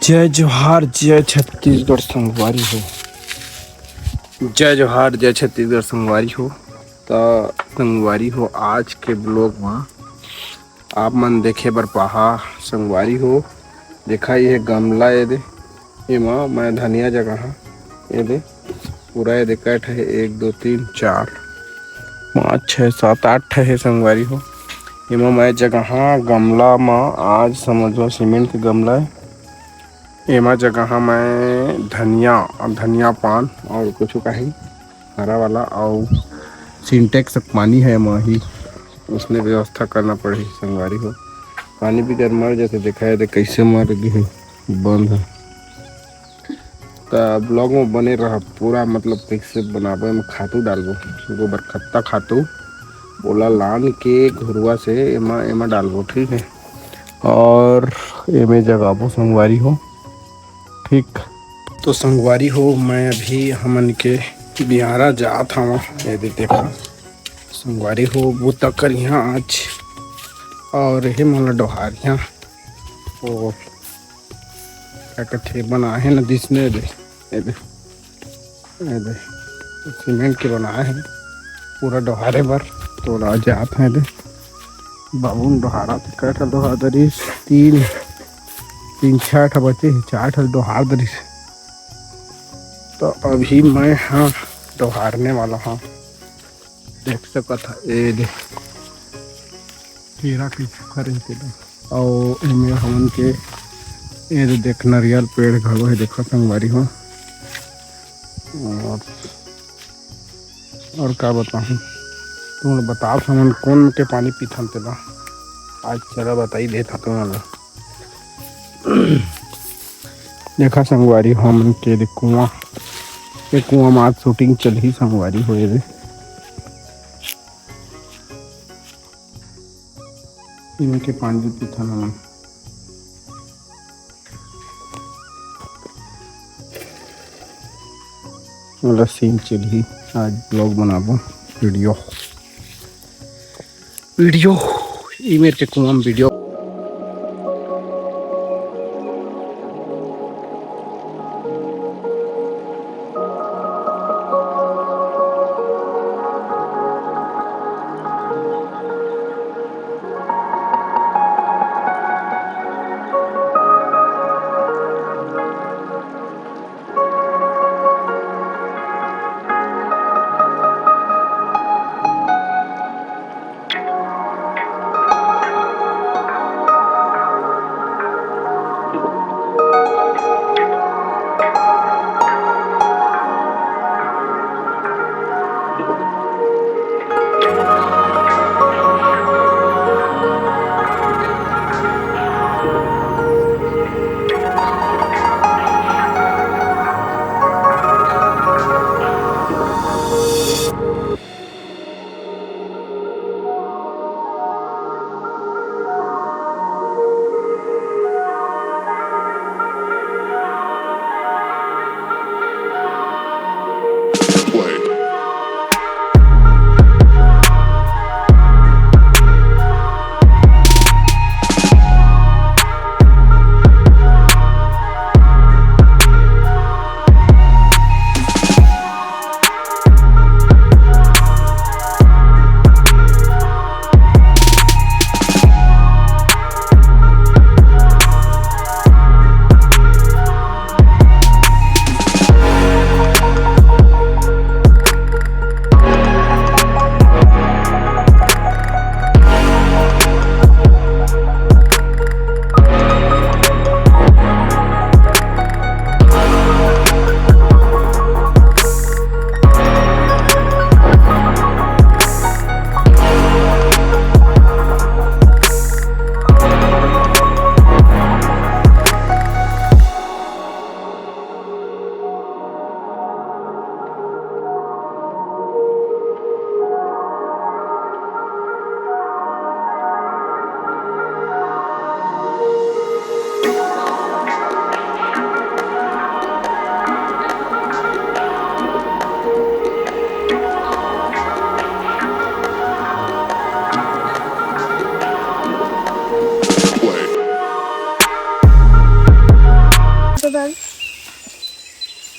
जय जोहार जय छत्तीसगढ़ संगवारी हो। जय जोहार जय छत्तीसगढ़ संगवारी हो। तो संगवारी हो आज के ब्लॉग में आप मन देखे बर पाहा संगवारी हो। देखा ये गमला ये दे एमा मैं धनिया जगह ये दे पूरा ये दे कट है 1 2 3 4 5 6 7 8 है संगवारी हो। एमा मैं जगह गमला में आज समझो सीमेंट के गमला है। एमा जगह मैं धनिया पान और कुछ कहीं हरा वाला और सिंटेक्स पानी है वही उसने व्यवस्था करना पड़ी संगवारी हो। पानी भी गर मर जाते दिखाए दे कैसे मर गए बंद है। तो ब्लॉग में बने रहा पूरा मतलब कैसे बनाबे में खातू डालबो गोबर खत्ता खातू बोला लान के घुरुआ से एमा डालबो ठीक है। और एमे जगाबो संगवारी हो ठीक। तो संगवारी हो मैं अभी हमन के बिहारा जात हवा ये देखा संगवारी हो वो तक यहाँ आज और ये मोला डोहार यहाँ वो क्या कहते बनाए हैं ना दिसने दे ये दे सीमेंट के बनाए हैं पूरा डोहारे पर तो राज आते हैं दे बाबू डोहारा कैठा डोहार दरीस 3 6 बचे 4 डोहार दरीस। तो अभी मैं हाँ डोहारने वाला हाँ देख सकत ये दे कीड़ा की खरीद और इनमें हमन के ये देख नारियल पेड़ घलो है देखो संगवारी हो। और क्या बताऊँ तुम बताओ हमन कौन के पानी पीथन तेला आज चला बताई देता तुम्हारा। देखा संगवारी हमन के कुआं में आज शूटिंग चल ही संगवारी हो ये इनके पानी पीथन हमन वाला सीन चली आज ब्लॉग बनाबो वीडियो ईमेल के कुआं वीडियो।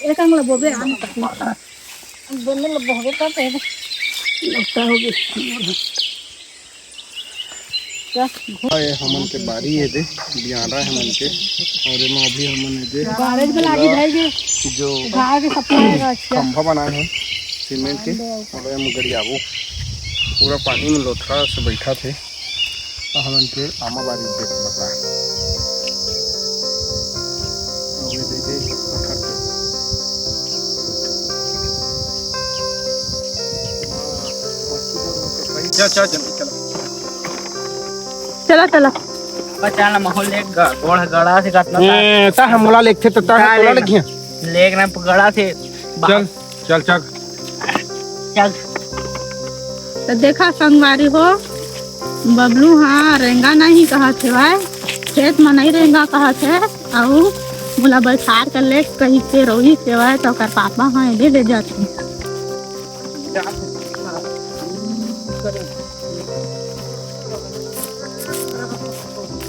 एक अंगला बोबे आने तक बोलने लग बोबे तो पे लगता होगी क्या ये हमन के बारी है दे बियारा है हमन के और एमा अभी हमन है दे बारिश में लागी भाई के जो घास के सपना आएगा अच्छा खंभा बनाए हैं सीमेंट के और एम गड़ियाबो पूरा पानी में लोथरा से बैठा थे तो हमन के आमा बारी देख बता और ये दे पत्थर पे चल चल चल चला चला बचाना माहौल एक गोड़ गड़ा से काटना ता हम मोला लेखे तो ता तोला लगिया लेग ना गड़ा से चल चल चल चल तो देखा संगवारी हो बबलू हाँ रेंगा नहीं कहा थे भाई खेत में नहीं रेंगा कहा थे और बोला बैठार कर ले कहीं से रोही से भाई तो कर पापा हाँ ले जाते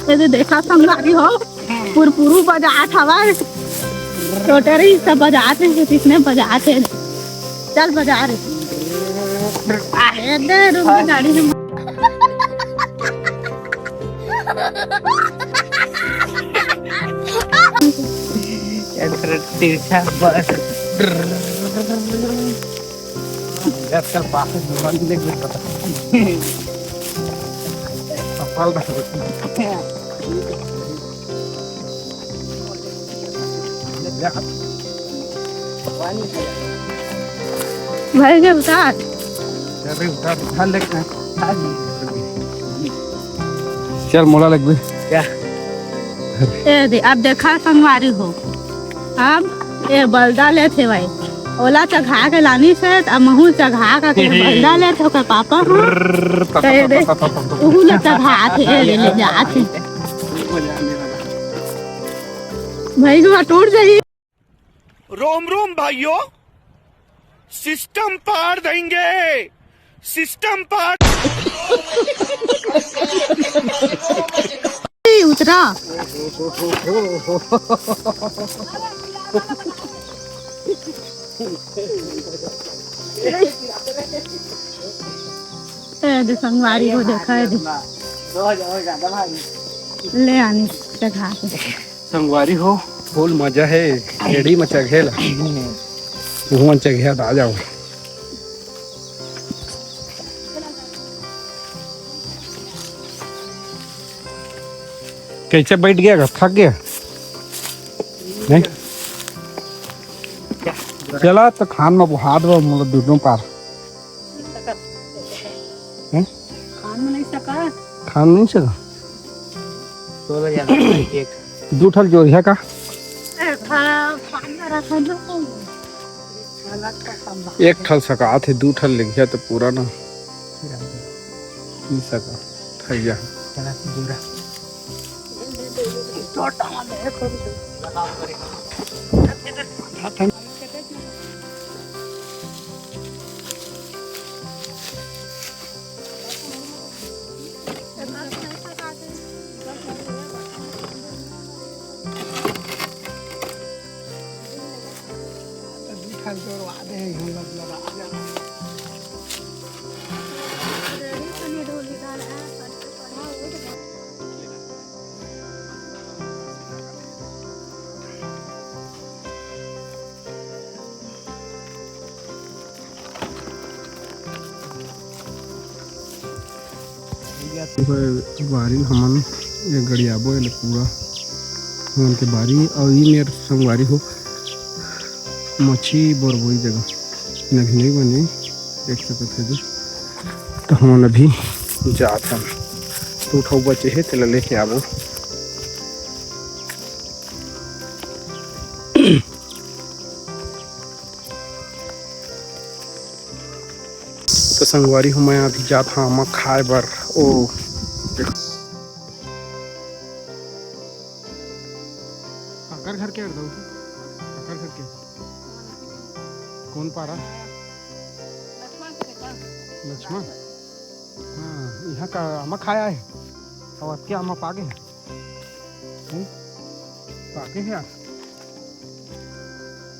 ये देखा संगवारी हो पुरपुरू बजात हवा टोटरी सब बजाते हैं किसने बजाते चल बजा रहे दे रुक गाड़ी में तिरछा बस आजकल पास मोबाइल देख ले पता सफल दा भाई के उतार अरे उठा ले चल मोला लग गई क्या ए दे अब देखा संगवारी हो अब ये बलदा ले थे भाई ओला चघा के लानी से अब महू चघा का के बलदा ले थे ओकर पापा हो ते दे उहु ले चघा थे ले जा थे भाई को टूट जाई रोम रोम भाइयों सिस्टम पार देंगे सिस्टम पार उतरा दे संगवारी को देखा है ले आनी चघा के संगवारी हो फुल मजा है एड़ी में चघेला वहाँ चघे आ जाओ कैसे बैठ गया थक गया नहीं चला तो खान में बुहार दो मतलब दोनों पार खान नहीं सका खान नहीं सका तो एक दो ठल जोरिया का एक ठल सका थे दो ठल लिख गया तो पूरा ना नहीं सका थक गया बारी हमन ये गड़ियाबो ये पूरा हमन के बारी और ये मेरे संगवारी हो मच्छी बोरबोई जगह नहीं नहीं बने देख सकते थे तो हमन अभी जात हम तो उठाओ बचे है तेल लेके आबो तो संगवारी हो मैं अभी जात हाँ मैं खाए बर ओ अकर घर के अकर घर के कौन पारा लक्ष्मण हाँ यहाँ का आमा खाया है और क्या आमा पागे हैं पागे हैं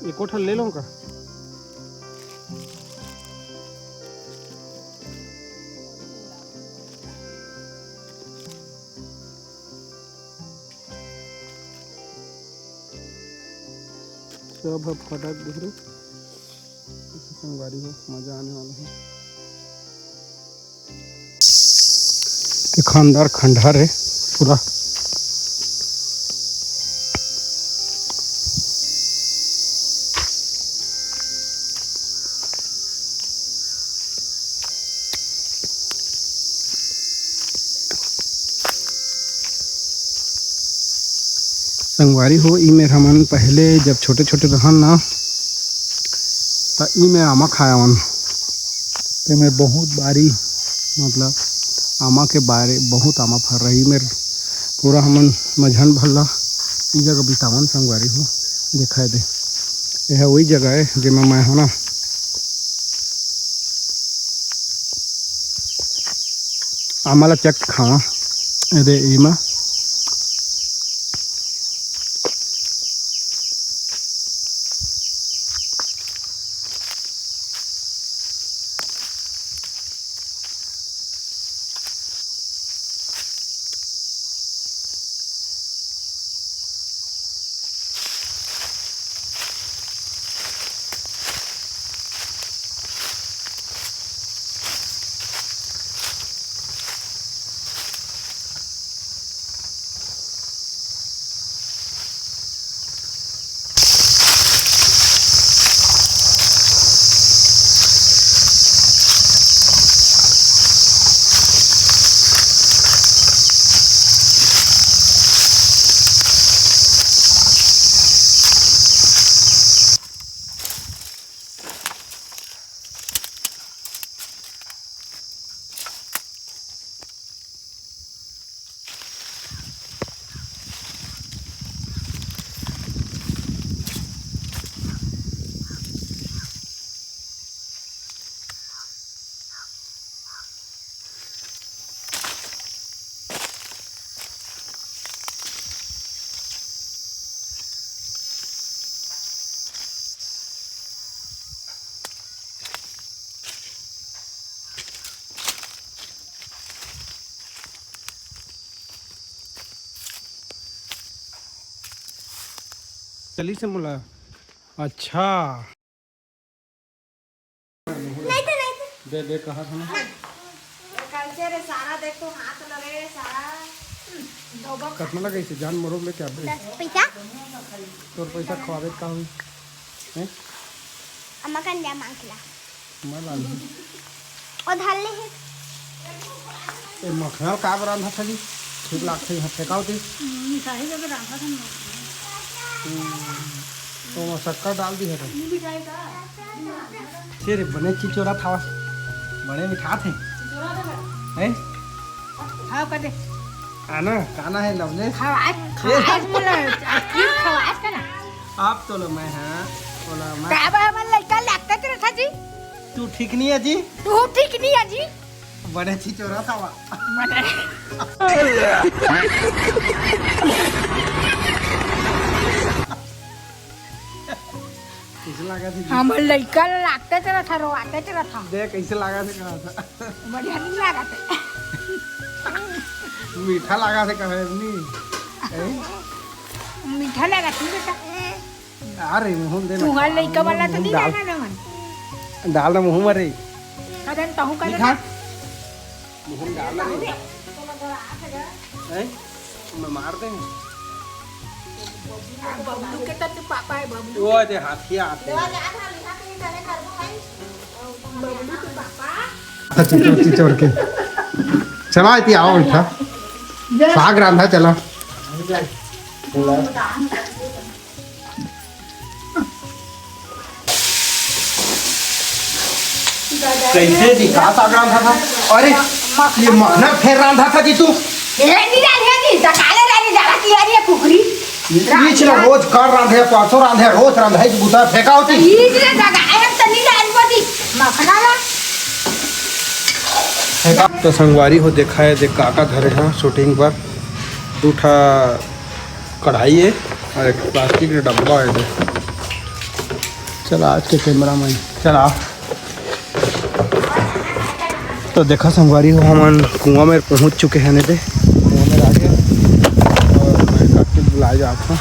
एक और ले लो का। सब फटाक देख रहे संगवारी हो, मजा आने वाला है। खानदार खंडहर है पूरा। संगवारी हो ई में हमन पहले जब छोटे छोटे रहन ना तो ई में आमा खाया वन। ते में बहुत बारी मतलब आमा के बारे बहुत आमा फर रही में पूरा हमन मझन भल्ला ई जगह बितावन संगवारी हो दिखाई दे। यह वही जगह है जिसमें मैं हो ना आमा ला चक खावा दे इमा चली से मुला। अच्छा दे दे कहा था ना सारा देख तो हाथ लगे सारा कितना लगे से जान मरो ले क्या पैसा तोर पैसा खवावे का हुई हैं अम्मा का ले मांगला मैं लाल और धाल ले है ए मखना का बरान था जी ठीक लागते है फेकाओ दे मिठाई जब रखा था तो शक्कर डाल दी है तेरे बने चिचोरा था बड़े मिठा थे हैं हाँ कर दे आना काना है लवले खवास बोला क्यों खवास का ना आप तो लो मैं हाँ बोला मैं का बा मन लड़का लगता तेरा था जी तू ठीक नहीं है जी तू ठीक नहीं है जी बड़े चिचोरा था वा कैसे लगा थी हमर लड़का लगता तेरा था रोआता तेरा था देख कैसे लगा थे कहा था बढ़िया नहीं लगा था मीठा लगा थे कहा नहीं मीठा लगा थी बेटा अरे मुंह दे तू हर लड़का वाला तो नहीं लगा ना मन डाल ना मुंह मरे कदन तहु कर मीठा मुंह डाल ना रे मैं मार दे बबलू के तो पापा है बबलू वो दे हाथी आते बबलू के पापा चिचोड़ के चला इतनी आओ मीठा साग रांधा चला कैसे दिखा साग रांधा था अरे ये मखना फिर रांधा था जी तू ए नहीं रानी काले रानी जगह की यार ये कुकरी ये चला रोज कर रांधे परसों रांधे रोज रांधे की बुता फेंका होती ये जे जगह है तनी रान बदी मखना ला तो संगवारी हो देखा है देख काका धरे हैं शूटिंग पर दूठा कढ़ाई है और एक प्लास्टिक का डब्बा है चल आज के कैमरा मैन चला। तो देखा संगवारी हो हम कुआं में पहुंच चुके हैं। नहीं कुआं में आ गए और मैं काके बुलाया जाता हूँ।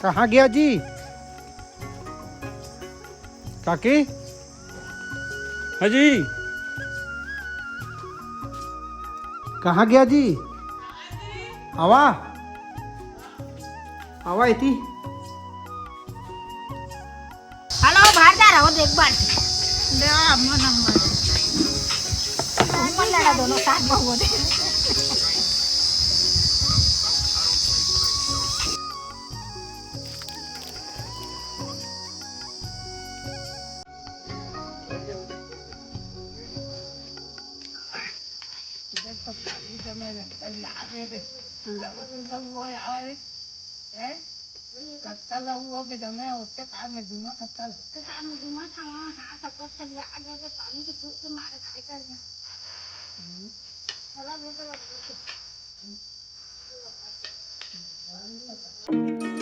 कहाँ गया जी काकी? हाँ जी कहाँ गया जी? आवा आवा इती। हेलो बाहर जा रहा हो देख बार दे अम्मा नंबर ऊपर लड़ा दोनों साथ में हो दे Hello,